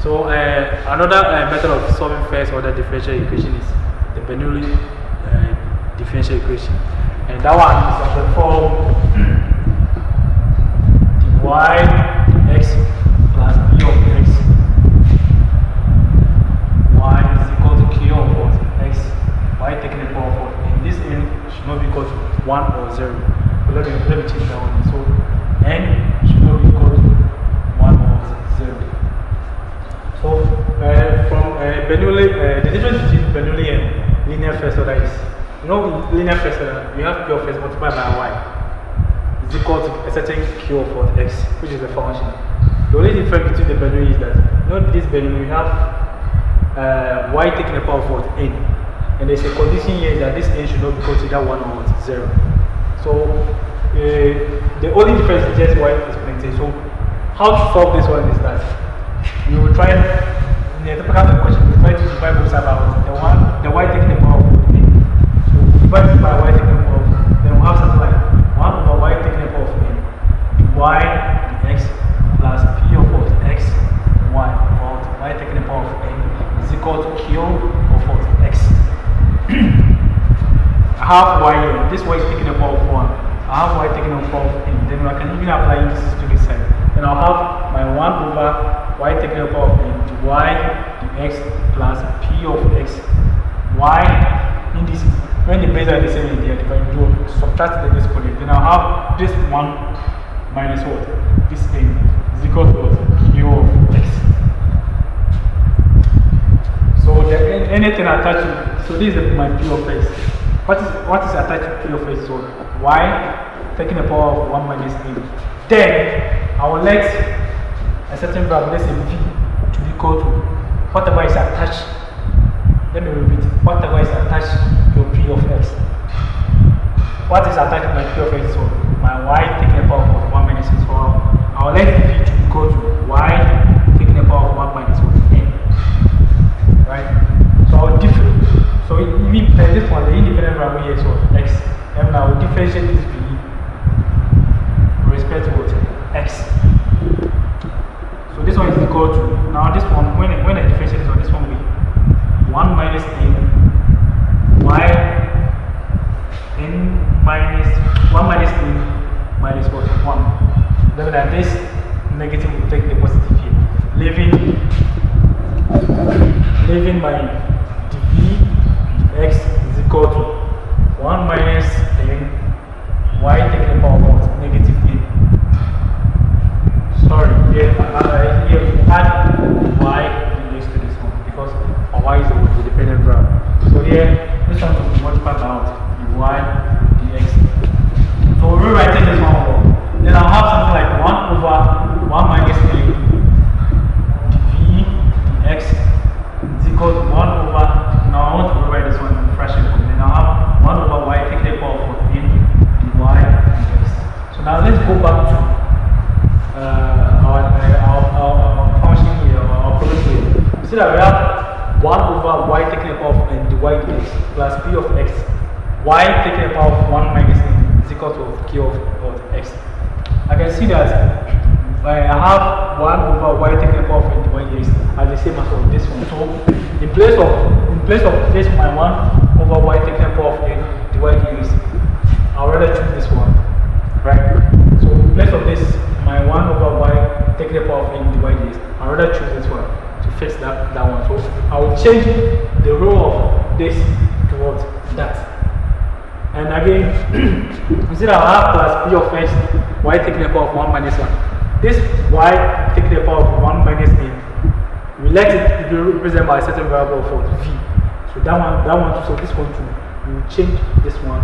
So another method of solving first order differential equation is the Bernoulli differential equation, and that one is of the form dy x plus b of x y is equal to q of what? X, y taking the power of what? And this n should not be equal to 1 or 0. So let me change that one. So n should not be equal to 1 or 0. So from Bernoulli, the difference between Bernoulli and linear first order is, you know, in linear first order, you have p of x multiplied by y is equal to a certain q of what? X, which is a function. The only difference between the Bernoulli is that, you know, this Bernoulli, we have y taking the power of what? N. And there's a condition here that this n should not be considered 1 or 0. So the only difference is just y is plenty. So how to solve this one is that you will try, in the typical question, you try to divide both sides by the y taking the power of n. So divide it by y taking the power of n. Then we'll have something like 1 over y taking the power of n y dx plus p of what? X y or y taking the power of n is equal to q of what? X. I have y here. This y is taking the power of 1. I have y taking the power of n. Then I can even apply indices to this side. Then I'll have my 1 over y taking the power of n to y dx plus p of x y indices. When the bases are the same, they are divided. You subtract the exponent. Then I'll have this 1 minus what? This n is equal to what? Q of x. So anything attached to, so this is my p of x. What is attached to p of x? So y taking the power of 1 minus n. Then I will let a certain value, let's say v, to be equal to whatever is attached. Let me repeat. Whatever is attached to p of x. What is attached to my p of x? So my y taking the power of 1 minus n. So I will let v to be equal to y taking the power of 1 minus n. Right? So I will differentiate. So if this one, the independent variable here is what? X. And I will differentiate this v with respect to what? X. So this one is equal to, now this one, when I differentiate this one will be 1 minus n y n minus 1 minus n minus what? 1. Then this negative will take the positive here, leaving my dv x is equal to 1 minus n y taking the power of what? Negative a. Sorry, here we add y next to this one because y is the dependent variable. So here, this one will be multiplied out y dx. So we're rewriting this one over. Then I'll have something like 1 over 1 minus a dv dx is equal to 1 over, now I want to rewrite this one in fraction form. Then I'll have 1 over y taking the power of n dy dx. So now let's go back to our function here, our problem here. You see that we have 1 over y taking the power of n dy dx plus p of x, y taking the power of 1 minus n is equal to q of x. I can see that I have 1 over y taking the power of n dy dx as the same as this one. So in place of this my 1 over y taking the power of n dy dx, I would rather choose this one, right? So in place of this my 1 over y taking the power of n dy dx, I would rather choose this one to fix that one. So I will change the role of this towards that. And again, you see that I have plus p of x, y taking the power of 1 minus 1. This y taking the power of 1 minus n, we let it be represented by a certain variable for v. So that one too, so this one too, we will change this one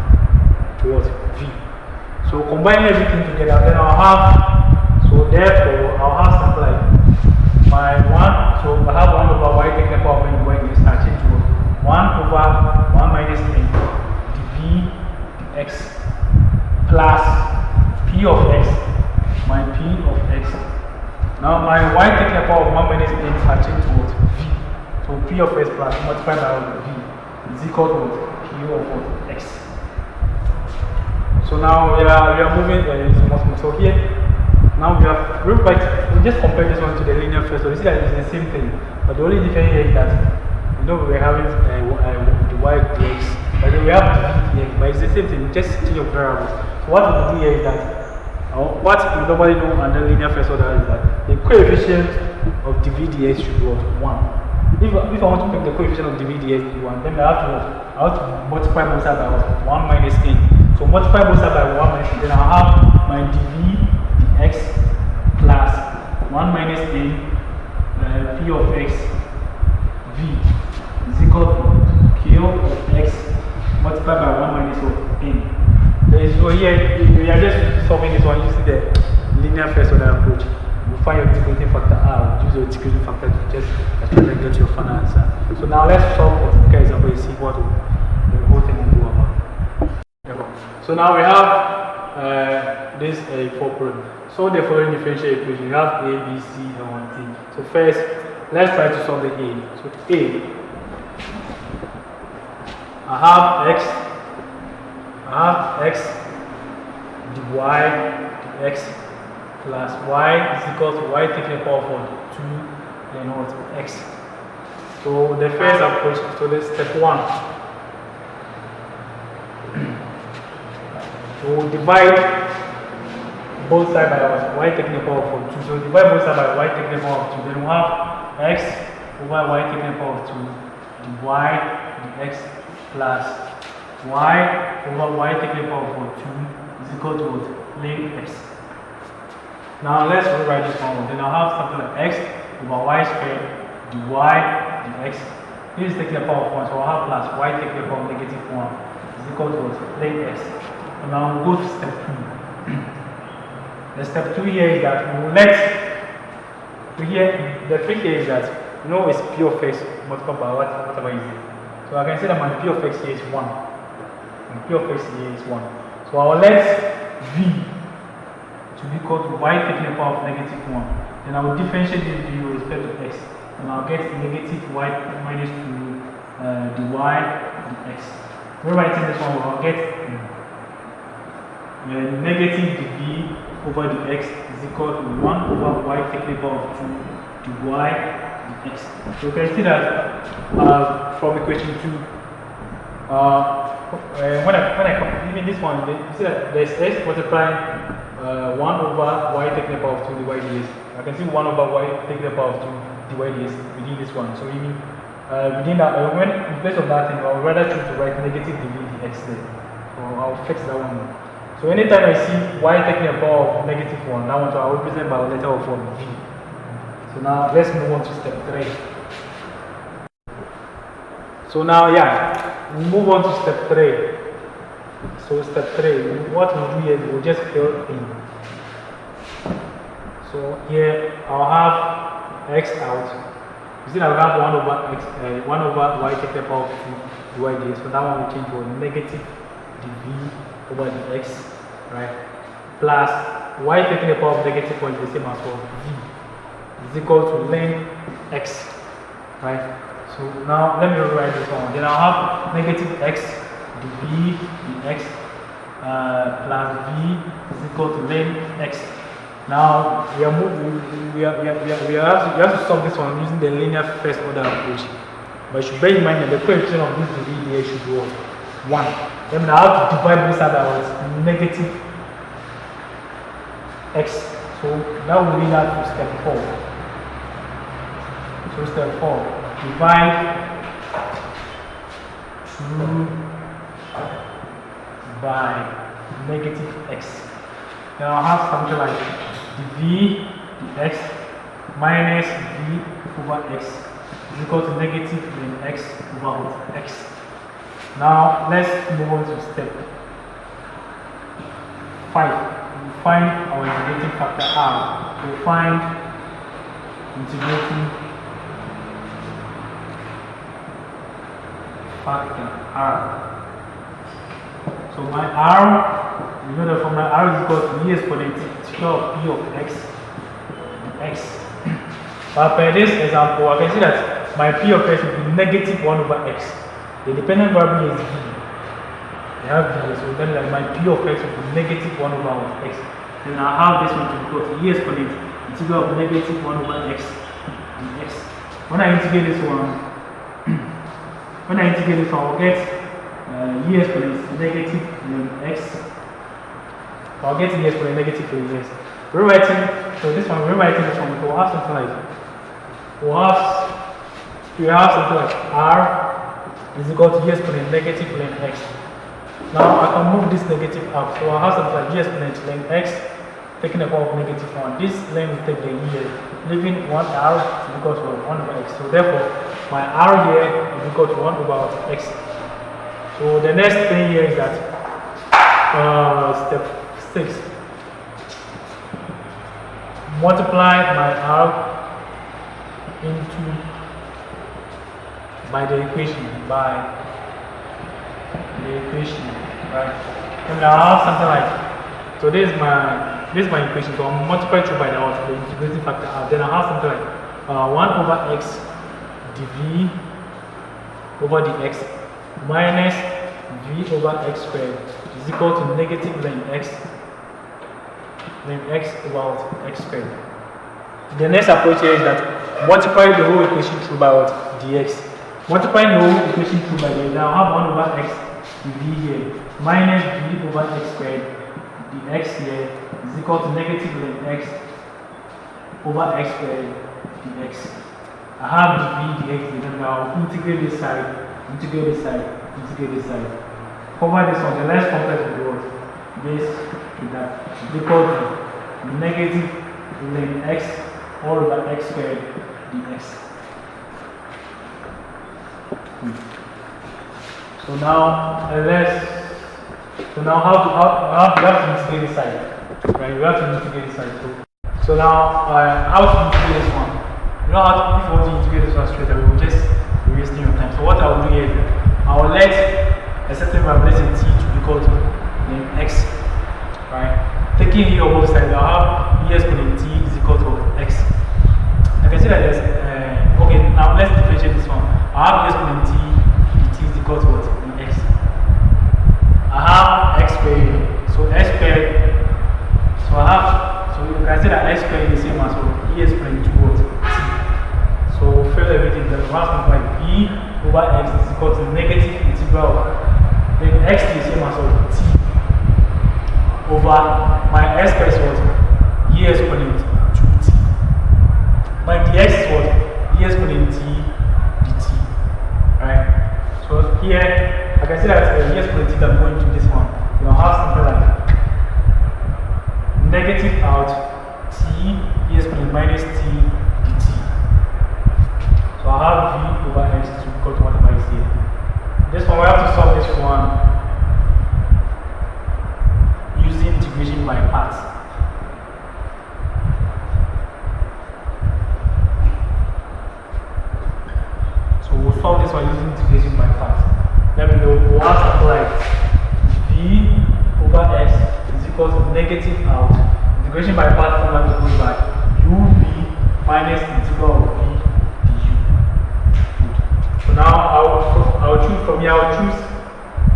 towards v. So combining everything together, then I'll have, so therefore I'll have something like my 1, so I have 1 over y taking the power of n dy dx, I change to 1 over 1 minus n dv dx plus p of x, my p of x. Now my y taking the power of 1 minus n I change to what? V. So p of x plus multiplied by v is equal to what? Q of what? X. So now we are moving so here Now we have we just compare this one to the linear first. So you see that it's the same thing, but the only difference here is that we're having the y dx, but then we have the dx, but it's the same thing, just change of variables. So what we do here is that what we normally do under linear first order is that the coefficient of the dx should be 1. If I want to make the coefficient of the dx 1, then I have to multiply both sides by 1 minus n. So multiply both sides by 1 minus n, then I'll have my dv dx plus 1 minus n p of x v is equal to q of x multiplied by 1 minus n. So here we are just solving this one using the linear first order approach. You find your integrating factor r, use your integrating factor to just try to get your final answer. So now let's solve a typical example and see what the whole thing will do about. So now we have this for problem. So the following differential equation, you have a, b, c, and 1t. So first, let's try to solve the a. So a, I have x dy dx plus y is equal to y taking the power of 2, then what? X. So the first approach, so this step 1. So divide both sides by y taking the power of 2. So divide both sides by y taking the power of 2. Then we have x over y taking the power of 2 dy dx plus y over y taking the power of 2 is equal to ln x. Now let's rewrite this one. Then I'll have something like x over y squared dy dx. This is taking the power of 1, so I'll have plus y taking the power of negative 1 is equal to ln x. And now we'll go to step 2. The step 2 here is that we will the trick here is that it's p of x multiplied by whatever is it. So I can say that my p of x here is 1. And p of x here is 1. So I will let v to be equal to y taking the power of negative 1. Then I will differentiate this v with respect to x. And I'll get negative y minus 2 dy dx. Rewriting this one, I'll get negative dv over dx is equal to 1 over y taking the power of 2 dy dx. So you can see that from equation 2, when I even this one, you see that there's x multiplying 1 over y taking the power of 2 dy dx. I can see 1 over y taking the power of 2 dy dx within this one. So within that, when in place of that thing, I would rather choose to write negative dv dx there. So I'll fix that one. So anytime I see y taking the power of negative 1, that one, so I'll represent by a letter of form v. So now let's move on to step 3. So now, we move on to step 3. So step 3, what we'll do here is we'll just fill in. So here I'll have x out. You see that we have 1 over x, 1 over y taking the power of 2 dy dx. So that one will change to a negative dv over dx, right? Plus y taking the power of negative 1 is the same as well. V is equal to ln x, right? So now let me rewrite this one. Then I'll have negative x dv dx plus v is equal to ln x. Now we have to solve this one using the linear first order approach. But you should bear in mind that the coefficient of this dv dx should be 1. Then I have to divide both sides by negative x. So now we lead that to step 4. So step 4, divide 2 by negative x. Now I'll have something like dv dx minus v over x is equal to negative ln x over x. Now let's move on to step 5. We find our integrating factor r. We find integrating factor r. So my r, you know that formula r is equal to e exponential of p of x. But per this example, I can see that my p of x will be negative 1 over x. The dependent variable is v. We have v, so then my p of x will be negative 1 over x. Then I have this one to be equal to e exponent integral of negative 1 over x dx. When I integrate this one, I'll get e exponent negative ln x. I'll get e exponent negative ln x. So this one, rewriting this one, we'll have something like, we have something like r is equal to e exponent negative ln x. Now I can move this negative up, so I have something like e exponent ln x taking the power of negative 1. This ln will take the e here, leaving 1r is equal to 1 over x. So therefore, my r here is equal to 1 over x. So the next thing here is that step 6. Multiply my r by the equation, right? And now I have something like, so this is my equation, so I'll multiply through by the integrating factor r. Then I have something like 1 over x dv over dx minus v over x squared is equal to negative ln x about x squared. The next approach here is that multiply the whole equation through by what? Dx. Multiplying the whole equation through by dx, now I have 1 over x dv here minus v over x squared dx here is equal to negative ln x over x squared dx. I have dv dx here, then I'll integrate this side, integrate this side. Cover this one, the less complex of the word. This is that equal to negative ln x all over x squared dx. So now how we have to integrate this side, right? We have to integrate this side too. So now how to integrate this one? You know how to, if you want to integrate this one straight away, we'll just be wasting your time. So what I will do here, I will let a certain variable t to be equal to x, right? Taking here on both sides, I'll have e exponent t is equal to x. I can see that there's okay, now let's differentiate this one. I have e exponent t dt is equal to what? X. I have x squared, so x squared, so you can see that x squared is the same as e exponent to what? T. So fill everything, then we have something like v over x is equal to negative integral, then x is the same as t over my x squared is what? E exponent to t. My dx is what? E exponent t dt. Right? So here, I can see that e exponent t can go into this one. You'll have something like negative out t e exponent minus t dt. So I have v over x to equal to whatever is here. This one, we have to solve this one using integration by parts. So we'll solve this one using integration by parts. Let me know what applies. V over x is equal to negative out. Integration by parts formula goes by uv minus integral of v du. So now I'll choose from here. I'll choose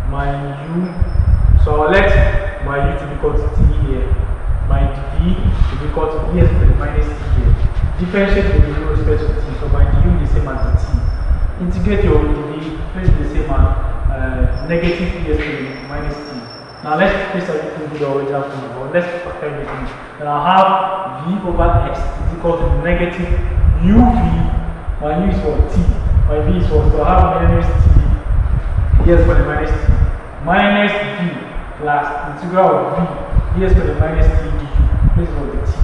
my u. So I'll let my u to be equal to t here, my dv to be equal to e exponent minus t here. Differentiate will be with respect to t, so my du is the same as the t. Integrate your dv, place the same as negative e exponent minus t. Now let's place everything with the original formula. Let's factor everything. Then I'll have v over x is equal to negative uv. My u is for t, my v is for, so I have minus t e exponent minus t minus v plus integral of v e exponent minus t du. This is for the t. So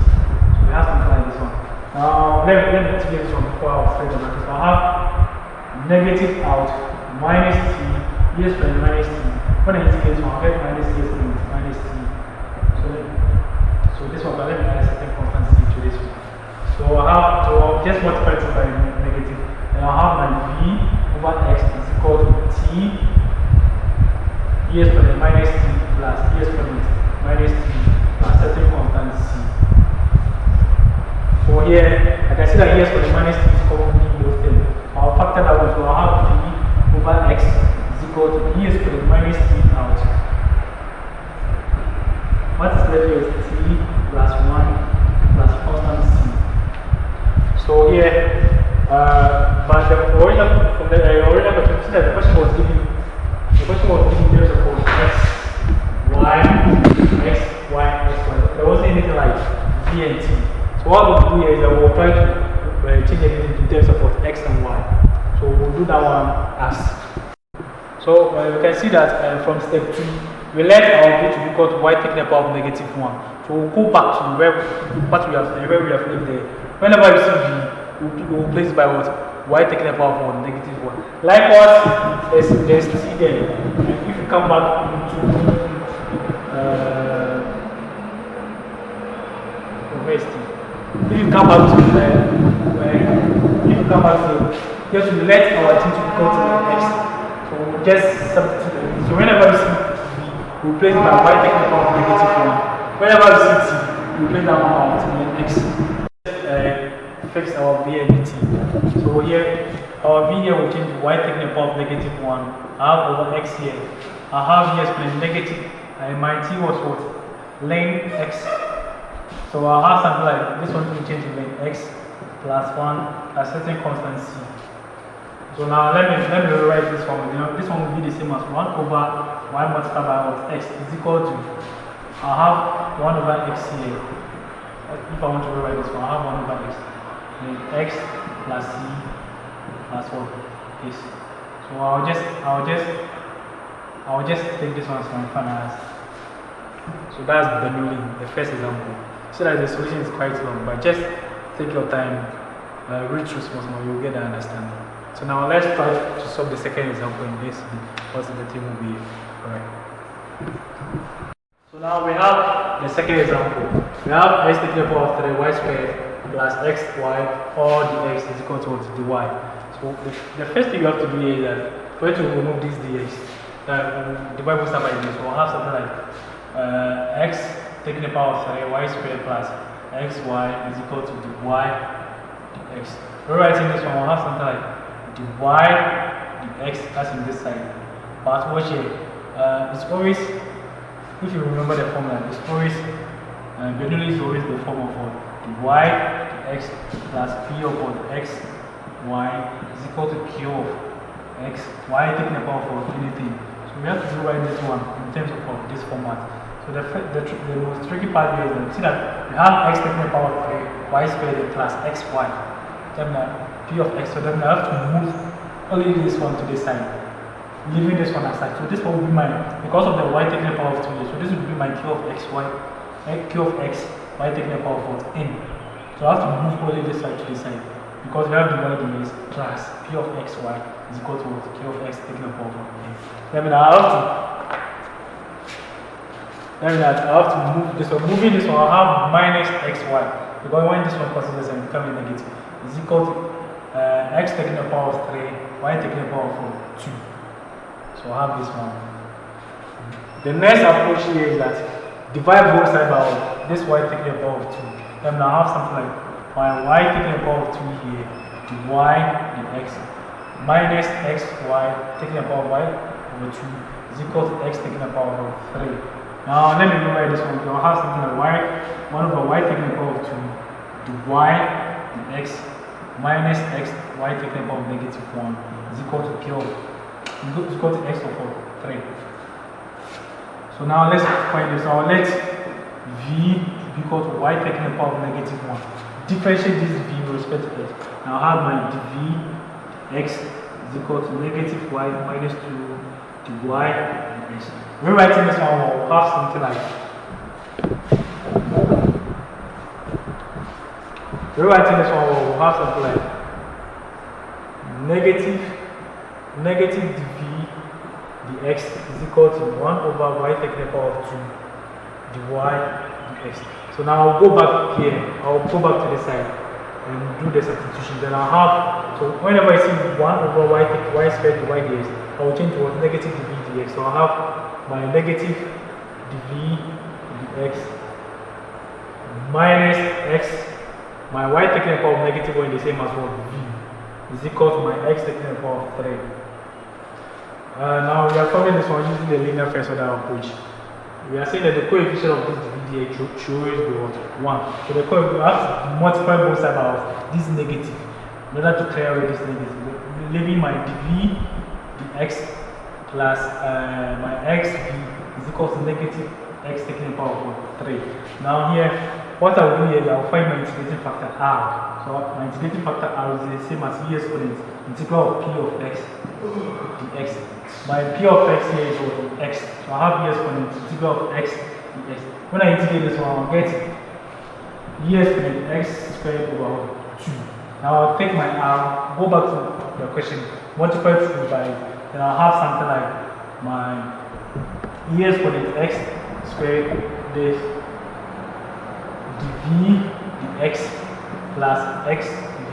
we have something like this one. Now let me integrate this one before I will straight the bracket. So I have negative out minus t e exponent minus t. When I integrate this one, I'll get minus e exponent minus t. So this one, but let me add a certain constant c to this one. So I'll just multiply it by negative. And I'll have my v over x is equal to t e exponent minus t plus e exponent minus t plus certain constant c. So here, I can see that e exponent minus t is commonly both things. I'll factor that one, so I'll have v over x is equal to e exponent minus t out. What is left here is t So here, but the original from the original question, see that the question was giving terms of x, y, x, y, x, y. There wasn't anything like v and t. So what we'll do here is that we'll try to change everything in terms of what x and y. So we'll do that one as. So you can see that from step 2, we let our v to be equal to y taking the power of negative 1. So we'll go back to where we have left there. Whenever you see v, we'll place it by what? Y taking the power of 1, negative 1. Likewise, there's t there. And if you come back into where's t? If you come back to you have to let our t to equal to x. So we'll just substitute it. So whenever you see v, we'll place it by y taking the power of negative 1. Whenever you see t, we'll place that one by t and x. Fix our v and t. So here, our v here will change to y taking the power of negative 1. I have over x here. I have here explained negative, and my t was what? Length x. So I'll have something like this one will change to length x plus 1 a certain constant c. So now let me rewrite this one. You know, this one will be the same as 1 over y multiplied by what? X is equal to, I have 1 over x here. If I want to rewrite this one, I have 1 over x. And x plus c plus what? This. So I'll just take this one as my final. So that's Bernoulli, the first example. So that the solution is quite long, but just take your time, read through small, you'll get the understanding. So now let's try to solve the second example in this. What's the thing will be correct. So now we have the second example. We have x taking the power of 3y squared plus xy, all the x is equal to dy. So the first thing you have to do here is that for you to remove this dx, divide both sides by this. So we'll have something like x taking the power of 3y squared plus xy is equal to dy dx. Rewriting this one, we'll have something like dy dx, that's in this side. But watch here, it's always, if you remember the formula, it's always, Bernoulli is always the form of dy dx plus p upon x y is equal to q of x, y taking the power of anything. So we have to rewrite this one in terms of this format. So the most tricky part here is that see that we have x taking the power of 3, y squared plus xy. Then p of x, so then I have to move only this one to this side, leaving this one aside. So this one will be my, because of the y taking the power of 2 here, so this will be my q of x, y taking the power of n. So I have to move only this side to this side, because we have the y dx plus p of xy is equal to q of x taking the power of n. That means I have to move this one. Moving this one, I have minus xy, because when this one crosses this and becoming negative, is equal to x taking the power of 3, y taking the power of 2. So I have this one. The next approach here is that divide both sides by this y taking the power of 2. Then I have something like y taking the power of 2 here, dy dx minus xy taking the power of y over 2 is equal to x taking the power of 3. Now let me rewrite this one. I'll have something like 1 over y taking the power of 2 dy dx minus x y taking the power of negative 1 is equal to q is equal to x over 3. So now let's find this. I'll let v be equal to y taking the power of negative 1. Differentiate this v with respect to x. Now I have my dv x is equal to negative y minus 2 dy dx. Rewriting this one, we'll have something like negative dv dx is equal to 1 over y taking the power of 2 dy dx. So now I'll go back here, I'll go back to the side and do the substitution. Then I'll have, so whenever I see 1 over y squared dy dx, I will change towards negative dv dx. So I'll have my negative dv dx minus x, my y taking the power of negative 1 is the same as what v is equal to my x taking the power of 3. Now we are solving this one using the linear first order approach. we are saying that the coefficient of this division should always be what? 1. So the coefficient, we have to multiply both sides of this negative in order to clear away this negative. Leaving my dv dx plus my xv is equal to negative x taking the power of 3. Now here, what I will do here, I will find my integrating factor r. So my integrating factor r is the same as e exponent integral of p of x dx. My p of x here is what? X. So I have e exponent integral of x dx. When I integrate this one, I'll get e exponent x squared over 2. Now I'll take my r, go back to the question, multiply through by, then I'll have something like my e exponent x squared this dv dx plus xv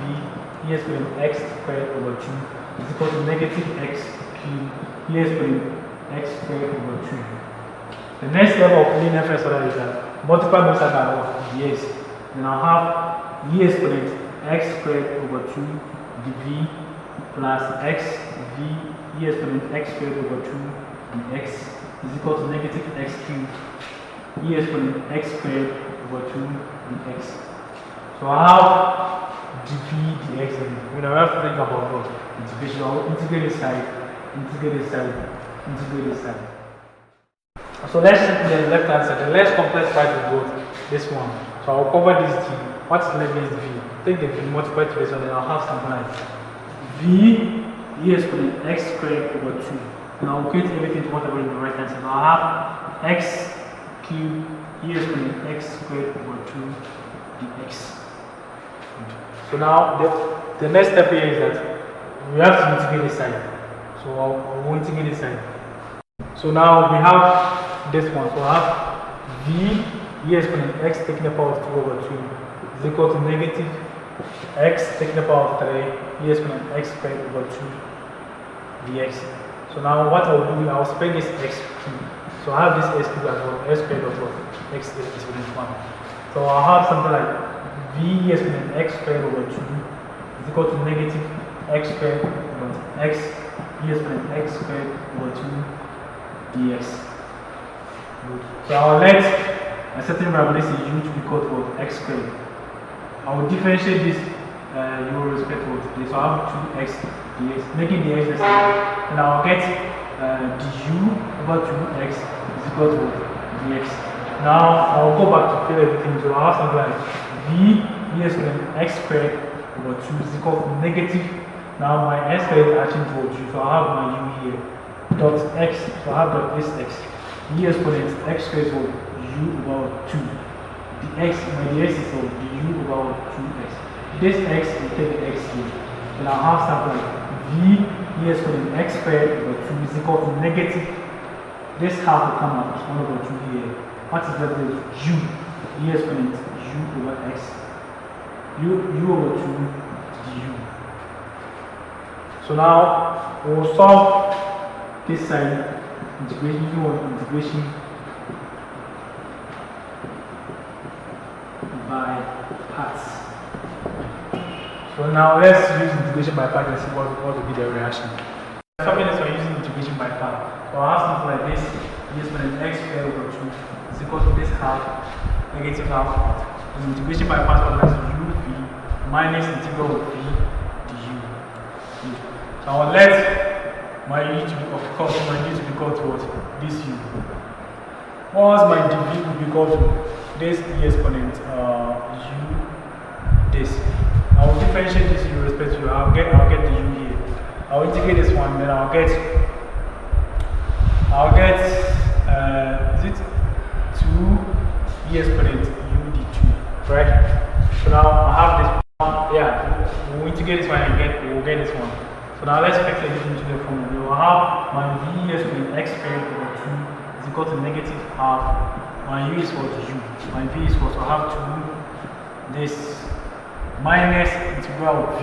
e exponent x squared over 2 is equal to negative x cubed e exponent x squared over 2. The next level of linear first order is that multiply both sides by dx. Then I'll have e exponent x squared over 2 dv plus xv e exponent x squared over 2 dx is equal to negative x cubed e exponent x squared over 2 dx. So I have dv dx, and when I have to think about integration, I'll integrate this side, integrate this side, integrate this side. So let's take the left hand side. The less complex part is both this one. So I'll cover this g. What's left is v. Take the v, multiply to this one, then I'll have something like v e exponent x squared over 2. And I'll equate everything to whatever in the right hand side. I'll have x cubed e exponent x squared over 2 dx. So now the next step here is that we have to integrate this side. So I'll integrate this side. So now we have this one. So I have v e exponent x taking the power of 2 over 2 is equal to negative x taking the power of 3 e exponent x squared over 2 dx. So now what I'll do, I'll spread this x cube. So I have this x cube as well, x squared of what? X exponent 1. So I'll have something like v e exponent x squared over 2 is equal to negative x squared over x e exponent x squared over 2 dx. So I'll let a certain variable, let's say u, to be equal to x squared. I will differentiate this u with respect to this. So I have 2x dx, making dx the same. And I'll get du over 2x is equal to dx. Now I'll go back to fill everything. So I'll have something like v e exponent x squared over 2 is equal to negative. Now my x squared is actually towards u, so I have my u here. Dot x, so I have dot this x. E exponent x squared is u over 2. The x, my dx is du over 2x. This x will take the x here. Then I'll have something like v e exponent x squared over 2 is equal to negative. This half will come out as 1 over 2 here. What is that? U. E exponent u over x. U over 2 du. So now we'll solve this side integration, integration by parts. So now let's use integration by part and see what will be the reaction. Solving this one using integration by part. So I'll have something like this. E exponent x squared over 2 is equal to this half, negative half. And integration by part was u v minus integral of v du. So I'll let my u to be, of course, my u to be equal to what? This u. Once my dv will be equal to this e exponent u, this. I will differentiate this u with respect to u. I'll get the u here. I'll integrate this one, then I'll get is it 2 e exponent u d2, right? So now I have this one, yeah, we'll integrate this one and we'll get this one. So now let's fix everything to the formula. We will have my v exponent x squared over 2 is equal to negative half. My u is equal to u. My v is equal to, I have 2 this minus integral of v,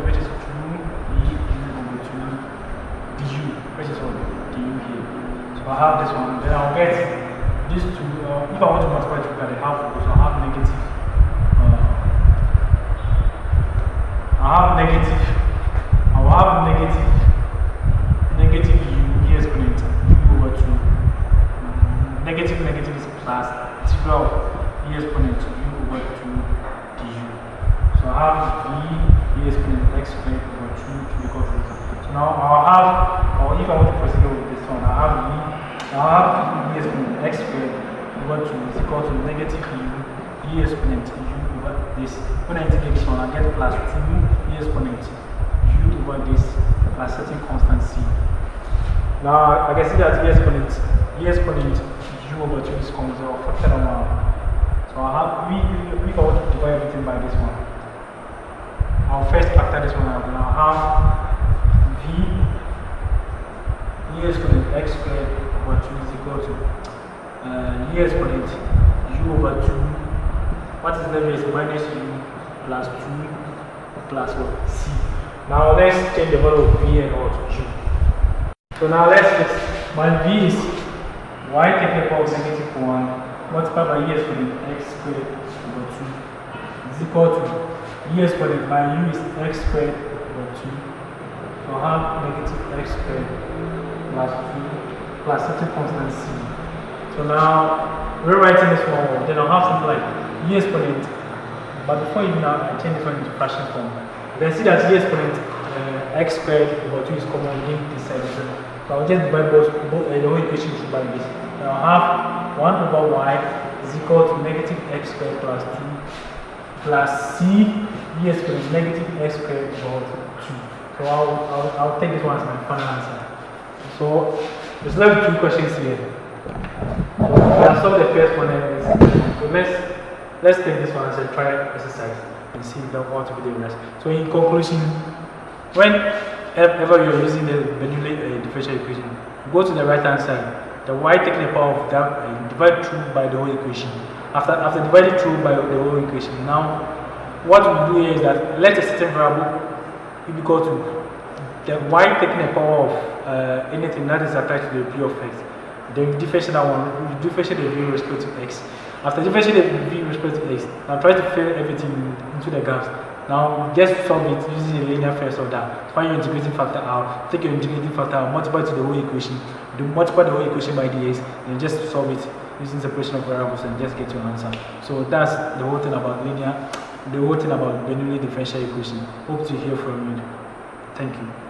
which is 2 e over 2 du, which is what? Du here. So I have this one, then I'll get these two. If I want to multiply together, they have to, so I have negative. I will have negative u e exponent u over 2 e exponent u over 2 du. So I have v e exponent x squared over 2 to be equal to this. So now I'll have, or if I want to proceed with this one, I'll have e exponent x squared over 2 is equal to negative u e exponent u over this. When I integrate this one, I get plus 2 e exponent u over this plus certain constant c. Now I can see that e exponent u over 2 is common, so I'll factor them out. So I have if I want to divide everything by this one, I'll first factor this one out, and I'll have v e exponent x squared over 2 is equal to e exponent u over 2. What is left is minus u plus 2 plus what? C. Now let's change the value of v and what? U. So now let's fix. My v is y taking the power of negative 1 multiplied by e exponent x squared over 2 is equal to e exponent by u is x squared over 2. So I have negative x squared plus 2 plus certain constant c. So now rewriting this one, then I'll have something like e exponent, but before even now I change this one into fraction form. You can see that e exponent x squared over 2 is common in this side. So I'll just divide both the whole equation by this. Then I'll have 1 over y is equal to negative x squared plus 2 plus c e exponent negative x squared over 2. So I'll take this one as my final answer. So there's left 2 questions here. So I'll solve the first one. So let's take this one as a trial exercise and see what will be the rest. So in conclusion, whenever you're using the Bernoulli differential equation, go to the right hand side. The y taking the power of that, divide through by the whole equation. After dividing through by the whole equation, now what we do here is that let a certain variable be equal to the y taking the power of anything that is attached to the p of x. Then differentiate that one, differentiate the v with respect to x. After differentiate the v with respect to x, now try to fill everything into the gaps. Now just solve it using a linear first order. Find your integrating factor out, take your integrating factor out, multiply to the whole equation, multiply the whole equation by dx, and just solve it using separation of variables and just get your answer. So that's the whole thing about Bernoulli differential equation. Hope to hear from you. Thank you.